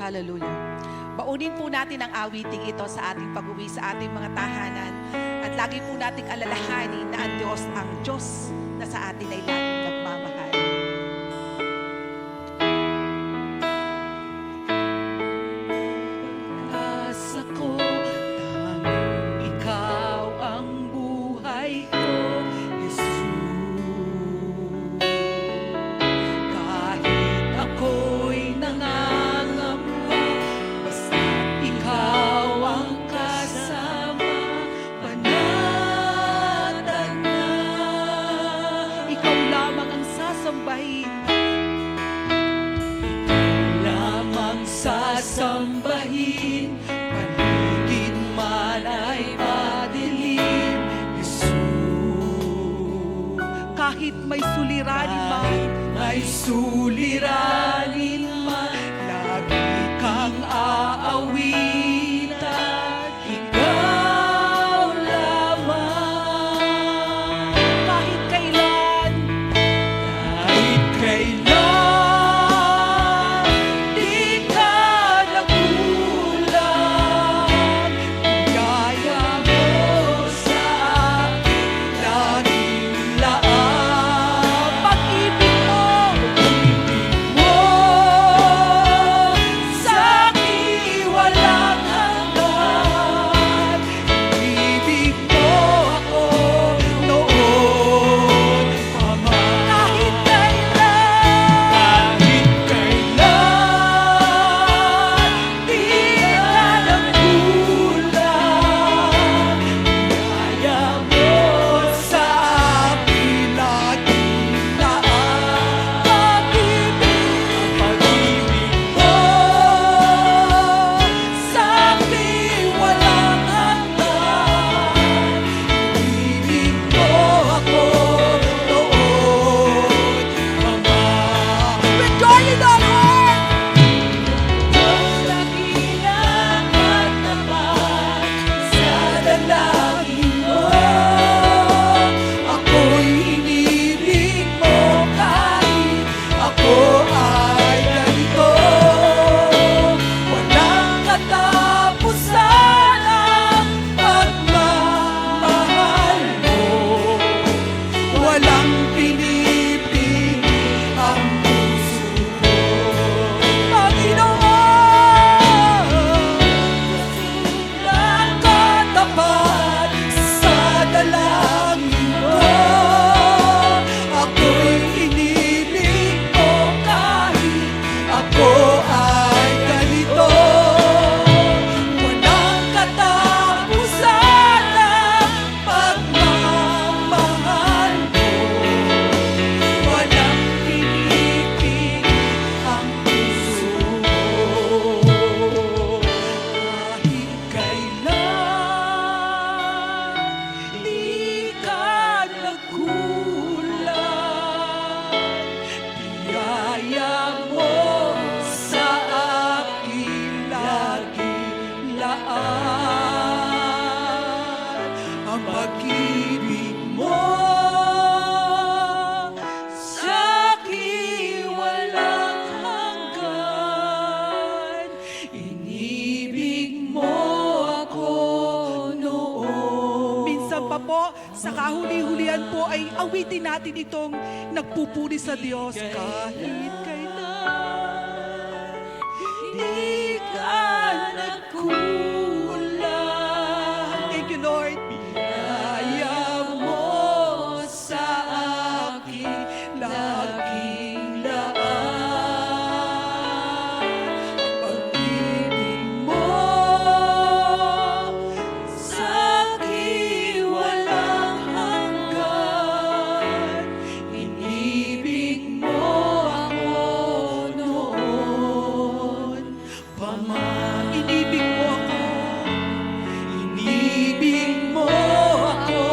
Hallelujah. Baunin po natin ang awiting ito sa ating pag-uwi sa ating mga tahanan. At lagi po nating alalahanin na ang Diyos na sa atin ay laging nagmamahal. Asa ko, tanging ikaw ang buhay ko, Jesus. Kahit ako'y nangangamba, basta't ikaw ang kasama, panatag na. Ikaw lamang ang sasambahin. Lamang sasambahin, paligid man ay madilim, Jesus. Kahit may suliranin man, lagi kang aawitan, ikaw lamang. Kahit kailan, di ka nagkulang. Biyaya mo sa akin, laging laan. Pag-ibig mo sa akin walang hanggan. Ibig mo ako noon pa man. Kahit kailan, di ka nagkulang. Biyaya mo sa akin, laging laan. Pag-ibig mo sa akin walang hanggan. Ibig mo ako noon pa man. With joy in our heart, dakilang magtapat sa dalangin mo. Ako'y inibig mo kahit ako ay ganito. Walang katapusan ang pagmamahal mo. Walang pinipili ang puso ko. Panginoon, sobrang katapat sa dalangin mo. Ako'y inibig mo kahit ako ay ganito. Walang katapusan ang pagmamahal mo. Walang pinipili ang puso ko. Kahit kailan, di ka nagkulang. Biyaya mo sa akin laging laan. Ang pag-ibig mo sa akin walang hanggan. Inibig mo ako noon. Minsan pa po, sa kahuli-hulihan po ay awitin natin itong nagpupuri sa Diyos. Kahit kailan, di ka nagkulang. Thank you, Lord. Biyaya mo sa akin, laging laan. Pag-ibig mo sa akin walang hanggan. Inibig mo ako noon pa man. Inibig mo ako. Inibig mo ako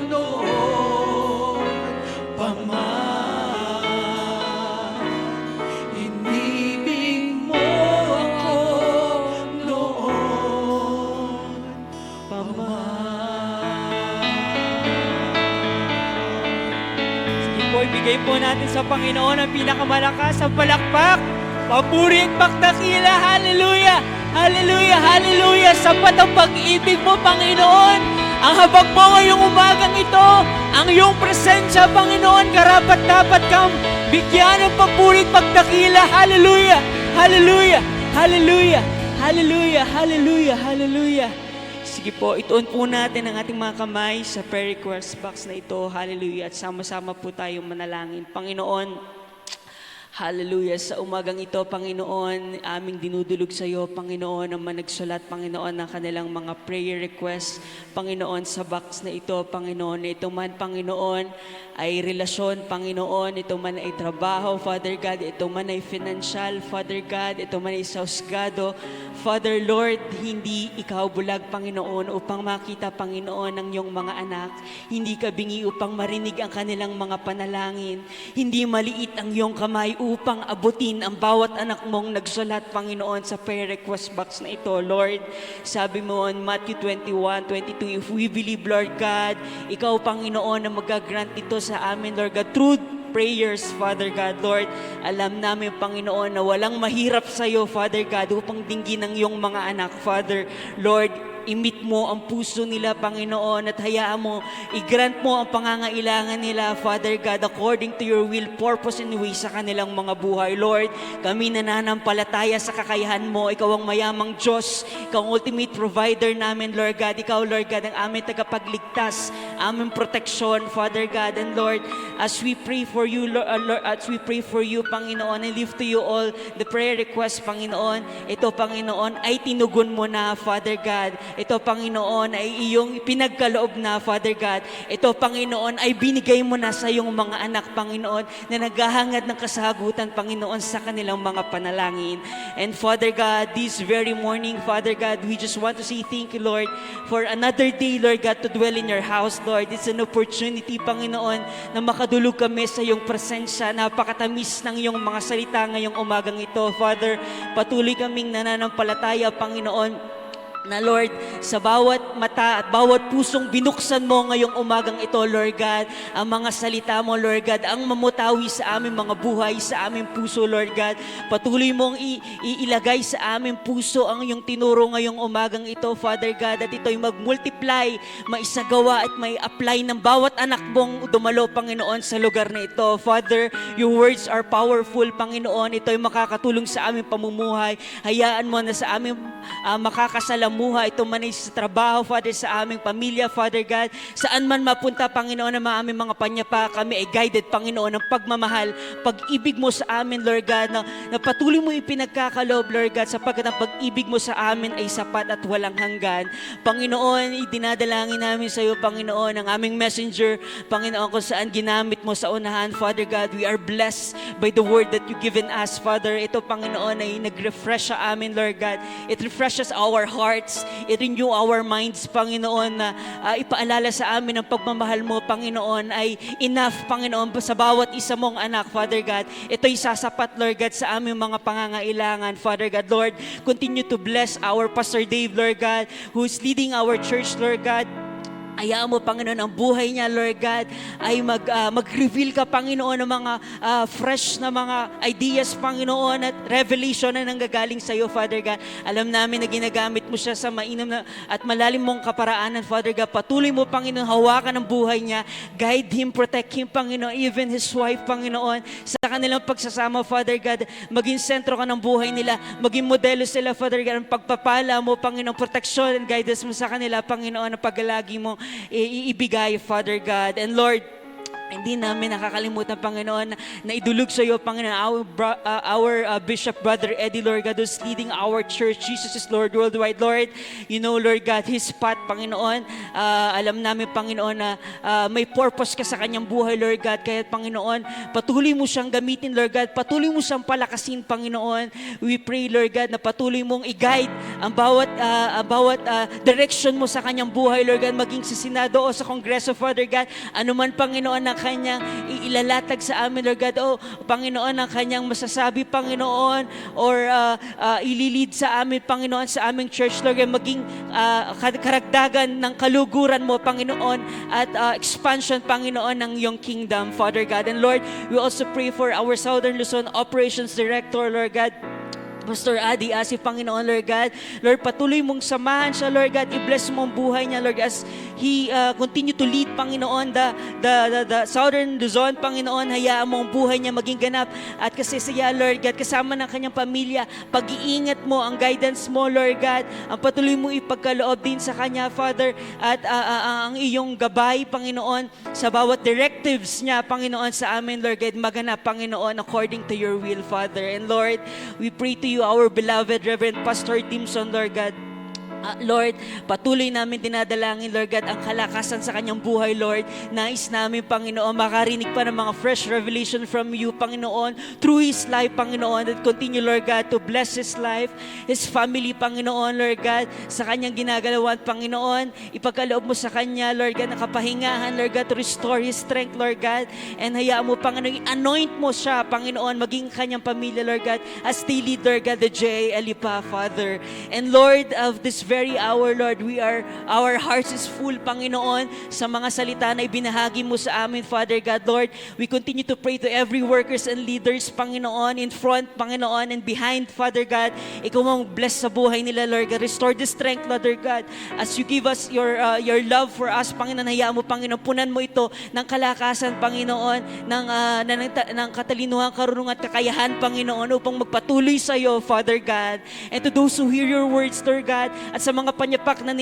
noon pa man. Inibig mo ako noon pa man. Sige po, ibigay po natin sa Panginoon ang pinakamalakas ang palakpak Papuri at pagdakila, hallelujah, hallelujah, hallelujah. Sapat ang pag-ibig mo, Panginoon. Ang habag mo ngayong umagang ito, ang iyong presensya, Panginoon, karapat-dapat kang bigyan ng papuri at pagdakila, hallelujah, hallelujah, hallelujah, hallelujah, hallelujah, hallelujah. Sige po, ituon po natin ang ating mga kamay sa prayer request box na ito. Hallelujah. At sama-sama po tayong manalangin. Panginoon, hallelujah. Sa umagang ito, Panginoon, aming dinudulog sa iyo, Panginoon, ang managsulat, Panginoon, ng kanilang mga prayer requests, Panginoon, sa box na ito, Panginoon. Ito man, Panginoon, ay relasyon, Panginoon. Ito man ay trabaho, Father God. Ito man ay financial, Father God. Ito man ay sausgado. Father, Lord, hindi ikaw bulag, Panginoon, upang makita, Panginoon, ng iyong mga anak. Hindi ka bingi upang marinig ang kanilang mga panalangin. Hindi maliit ang iyong kamay upang abutin ang bawat anak mong nagsulat, Panginoon, sa prayer request box na ito, Lord. Sabi mo in Matthew 21:22, if we believe, Lord God, ikaw, Panginoon, na magagrant ito sa amin, Lord God, through prayers, Father God, Lord. Alam namin, Panginoon, na walang mahirap sa iyo, Father God, upang dinggin ang iyong mga anak, Father. Lord, imit mo ang puso nila, Panginoon, at hayaan mo, i-grant mo ang pangangailangan nila, Father God, according to your will, purpose, and way sa kanilang mga buhay. Lord, kami nananampalataya sa kakayahan mo. Ikaw ang mayamang Diyos. Ikaw ang ultimate provider namin, Lord God. Ikaw, Lord God, ang aming tagapagligtas, aming proteksyon, Father God. And Lord, as we pray for you, Lord, as we pray for you, Panginoon, and lift to you all the prayer requests, Panginoon, ito, Panginoon, ay tinugon mo na, Father God. Ito, Panginoon, ay iyong pinagkaloob na, Father God. Ito, Panginoon, ay binigay mo na sa iyong mga anak, Panginoon, na naghahangad ng kasagutan, Panginoon, sa kanilang mga panalangin. And Father God, this very morning, Father God, we just want to say thank you, Lord, for another day, Lord God, to dwell in your house, Lord. It's an opportunity, Panginoon, na makadulog kami sa iyong presensya. Napakatamis ng iyong mga salita ngayong umagang ito, Father. Patuloy kaming nananampalataya, Panginoon, na Lord, sa bawat mata at bawat pusong binuksan mo ngayong umagang ito, Lord God, ang mga salita mo, Lord God, ang mamutawi sa aming mga buhay, sa aming puso, Lord God. Patuloy mong ilagay sa aming puso ang iyong tinuro ngayong umagang ito, Father God, at ito'y mag-multiply, maisagawa at may apply ng bawat anak mong dumalo, Panginoon, sa lugar na ito. Father, your words are powerful, Panginoon. Ito'y makakatulong sa aming pamumuhay. Hayaan mo na sa aming makakasalamuha, ito man ay sa trabaho, Father, sa aming pamilya, Father God, saan man mapunta, Panginoon, ang aming mga panyapa, kami ay guided, Panginoon, ng pagmamahal, pag-ibig mo sa amin, Lord God, na patuloy mo ipinagkakaloob, Lord God, sapagkat ang pag-ibig mo sa amin ay sapat at walang hanggan. Panginoon, idinadalangin namin sa iyo, Panginoon, ang aming messenger, Panginoon, kung saan ginamit mo sa unahan, Father God, we are blessed by the word that you given us, Father. Ito, Panginoon, ay nag-refresh sa amin, Lord God. It refreshes our hearts, i-renew our minds, Panginoon, na ipaalala sa amin ang pagmamahal mo, Panginoon, ay enough, Panginoon, sa bawat isa mong anak, Father God. Ito'y sasapat, Lord God, sa aming mga pangangailangan, Father God. Lord, continue to bless our Pastor Dave, Lord God, who is leading our church, Lord God. Hayaan mo, Panginoon, ang buhay niya, Lord God, ay mag-reveal ka, Panginoon, ng mga fresh na mga ideas, Panginoon, at revelation na nanggagaling sa iyo, Father God. Alam namin na ginagamit mo siya sa mainam na at malalim mong kaparaanan, Father God. Patuloy mo, Panginoon, hawakan ang buhay niya. Guide him, protect him, Panginoon, even his wife, Panginoon, sa kanilang pagsasama, Father God. Maging sentro ka ng buhay nila. Maging modelo sila, Father God. Ang pagpapala mo, Panginoon, protection and guidance mo sa kanila, Panginoon, ang paglalagi mo iibigay, Father God. And Lord, hindi namin nakakalimutan, Panginoon, na idulog sa iyo, Panginoon, our Bishop Brother Eddie, Lord God, who's leading our church. Jesus is Lord worldwide. Lord, you know, Lord God, his path, Panginoon. Alam namin, Panginoon, na may purpose ka sa kanyang buhay, Lord God. Kaya, Panginoon, patuloy mo siyang gamitin, Lord God. Patuloy mo siyang palakasin, Panginoon. We pray, Lord God, na patuloy mong i-guide ang bawat direction mo sa kanyang buhay, Lord God, maging sa Senado o sa Kongreso, Father God. Ano man, Panginoon, na kanyang ilalatag sa amin, Lord God. O Panginoon, ang kanyang masasabi, Panginoon, or ililid sa amin, Panginoon, sa aming church, Lord God, maging karagdagan ng kaluguran mo, Panginoon, at expansion, Panginoon, ng iyong kingdom, Father God. And Lord, we also pray for our Southern Luzon Operations Director, Lord God, Pastor Adi Asif, Panginoon, Lord God. Lord, patuloy mong samahan siya, Lord God. I-bless mo ang buhay niya, Lord, as he continue to lead, Panginoon, the Southern Luzon, Panginoon. Hayaan mo ang buhay niya maging ganap at kasisaya, Lord God, kasama ng kanyang pamilya. Pag-iingat mo, ang guidance mo, Lord God. Ang patuloy mo ipagkaloob din sa kanya, Father, at ang iyong gabay, Panginoon, sa bawat directives niya, Panginoon, sa amin, Lord God, maganap, Panginoon, according to your will, Father. And Lord, we pray to you, our beloved Reverend Pastor Timson, Lord God. Lord, patuloy namin dinadalangin, Lord God, ang kalakasan sa kanyang buhay, Lord. Nais namin, Panginoon, makarinig pa ng mga fresh revelation from you, Panginoon, through his life, Panginoon, that continue, Lord God, to bless his life, his family, Panginoon, Lord God, sa kanyang ginagalawan, Panginoon. Ipagkaloob mo sa kanya, Lord God, ng kapahingahan, Lord God, to restore his strength, Lord God, and hayaan mo, Panginoon, anoint mo siya, Panginoon, maging kanyang pamilya, Lord God, as they lead, Lord God, the JLipa, Father. And Lord, of this very hour, Lord, our hearts is full, Panginoon, sa mga salita na ibinahagi mo sa amin, Father God. Lord, we continue to pray to every workers and leaders, Panginoon, in front, Panginoon, and behind, Father God. Ikaw ang bless sa buhay nila, Lord God. Restore the strength, Lord God, as you give us your love for us, Panginoon. Hayaan mo, Panginoon, punan mo ito ng kalakasan, Panginoon, ng katalinuhan, karunungan at kakayahan, Panginoon, upang magpatuloy sa iyo, Father God. And to those who hear your words, Lord God, at sa mga panyapak na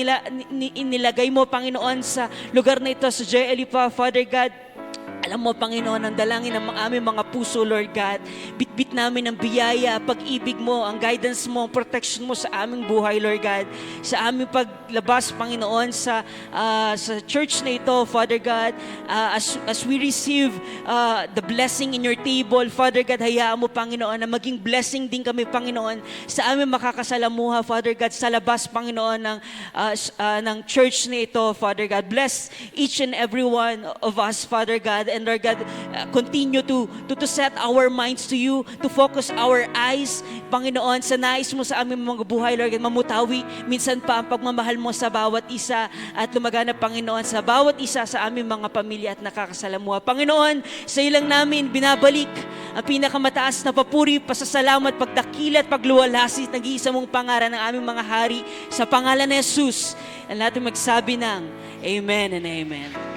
inilagay mo, Panginoon, sa lugar na ito, sa JLipa, Father God, alam mo, Panginoon, ang dalangin ng aming mga puso, Lord God. Bitbit namin ang biyaya, pag-ibig mo, ang guidance mo, ang protection mo sa aming buhay, Lord God. Sa aming paglabas, Panginoon, sa church na ito, Father God, as we receive the blessing in your table, Father God, hayaan mo, Panginoon, na maging blessing din kami, Panginoon, sa aming makakasalamuha, Father God, sa labas, Panginoon, ng church na ito, Father God. Bless each and every one of us, Father God. And Lord God, continue to set our minds to you, to focus our eyes, Panginoon, sa nais mo sa aming mga buhay, Lord God, mamutawi minsan pa ang pagmamahal mo sa bawat isa at lumaganap, Panginoon, sa bawat isa sa aming mga pamilya at nakakasalamuha. Panginoon, sa ilang namin binabalik ang pinakamataas na papuri, pasasalamat, pagdakila at pagluwalhati, nag-iisa mong pangalan ng aming mga hari, sa pangalan ni Jesus. At natin magsabi ng Amen and Amen.